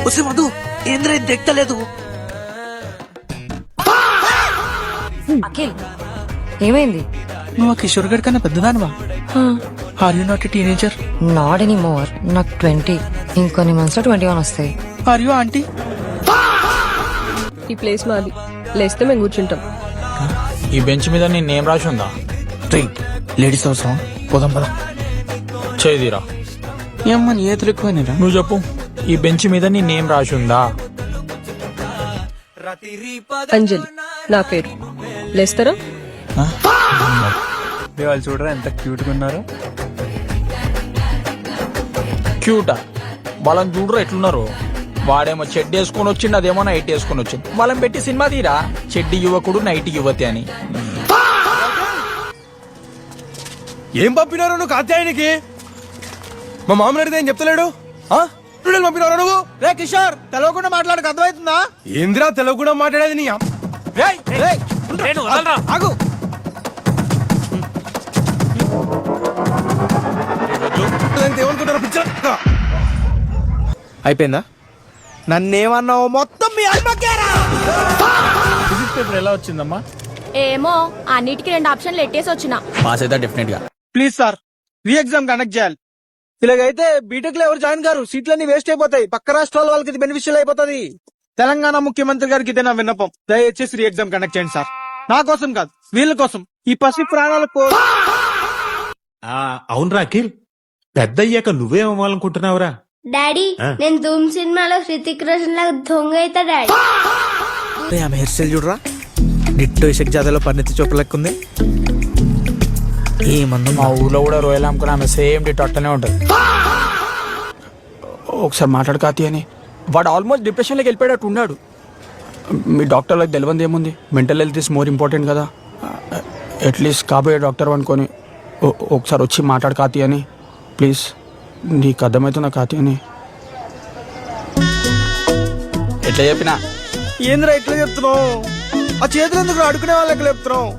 వస్తే మధు ఏంద్ర ఇది దిక్కలేదు. అఖిల్ ఏమైంది? నువ్వు ఆ కిషోర్ గడ్ కన్నా పెద్దదానివా? Are you not a teenager? Not any more. నాకు 20, ఇంకొన్ని మంత్స్ లో 21 వస్తాయి. Are you aunty? ఈ ప్లేస్ మాది, లేస్తే మేము కూర్చుంటాం. ఈ బెంచ్ మీద నీ నేమ్ రాసి ఉందా? లేడీస్ అవసరం, పోదాం పద. చేదిరా, ఏమ్మా నీ ఏతులు ఎక్కువైనా? నువ్వు చెప్పు, ఈ బెంచ్ మీద నీ నేమ్ రాసి ఉందా? అంజలి నా పేరు. లేస్తారా? వాళ్ళు చూడరా ఎంత క్యూట్ గా ఉన్నారు. క్యూటా? వాళ్ళని చూడరు ఎట్లున్నారు. వాడేమో చెడ్డి వేసుకొని వచ్చింది, అదేమో నైట్ వేసుకొని వచ్చింది. వాళ్ళని పెట్టి సినిమా తీరా, చెడ్డి యువకుడు నైట్ యువతి అని. ఏం పంపినారు నువ్వు కాత్యాయనికి? మా మామూలు అడిగితే ఏం చెప్తలేడు. పంపినారు నువ్వు? రే కిషోర్, తెలవకుండా మాట్లాడక అర్థమవుతుందా? ఏందిరా తెలవకుండా మాట్లాడేది నీ ఆగు. ఏమనుకుంటారు పిచ్చ? అయిపోయిందా? నన్నేమన్నావు మొత్తం మీ అమ్మకేరా. ఫిజిక్స్ పేపర్ ఎలా వచ్చిందమ్మా? ఏమో అన్నిటికీ 2 ఆప్షన్లు ఎట్టేసి వచ్చిన. పాస్ అయితే డెఫినెట్ గా. Please sir, re exam conduct చేయాలి. ఇలాగైతే బీటెక్ లో ఎవరు జాయిన్ గారు, సీట్లన్నీ వేస్ట్ అయిపోతాయి. పక్క రాష్ట్రాల వాళ్ళకి ఇది బెనిఫిషియల్ అయిపోతుంది. తెలంగాణ ముఖ్యమంత్రి గారికి ఇదే నా విన్నపం. దయచేసి రీ ఎగ్జామ్ కండక్ట్ చేయండి సార్. నా కోసం కాదు, వీళ్ళ కోసం, ఈ పసి ప్రాణాలకు. అవునరా అఖిల్, పెద్ద అయ్యాక నువ్వేం అవ్వాలనుకుంటున్నావురా? డాడీ నేను ధూమ్ సినిమాలో హృతిక్ రోషన్ లాగా దొంగ అవుతా డాడీ. ఆమె హెయిర్ స్టైల్ చూడరా, డిట్టో ఇషక్ జాతరలో పరిణితి చోపు లెక్కుంది. ఏమందు మా ఊర్లో కూడా రోయల్ అమ్ముకుని ఆమె సేమ్ డిట్ అట్టనే ఉంటది. ఒకసారి మాట్లాడు కాతి అని. వాడు ఆల్మోస్ట్ డిప్రెషన్లోకి వెళ్ళిపోయేటట్టు ఉన్నాడు. మీ డాక్టర్లకు తెలియంది ఏముంది, mental health is more important కదా. అట్లీస్ట్ కాబోయే డాక్టర్ అనుకొని ఒకసారి వచ్చి మాట్లాడు కాతి అని ప్లీజ్. నీకు అర్థమవుతున్నా కాతి అని. ఎట్లా చెప్పినా ఏంద్రా ఇట్లా చెప్తున్నావు? ఆ చేతులు ఎందుకు అడుకునే వాళ్ళకి లేపుతున్నావు?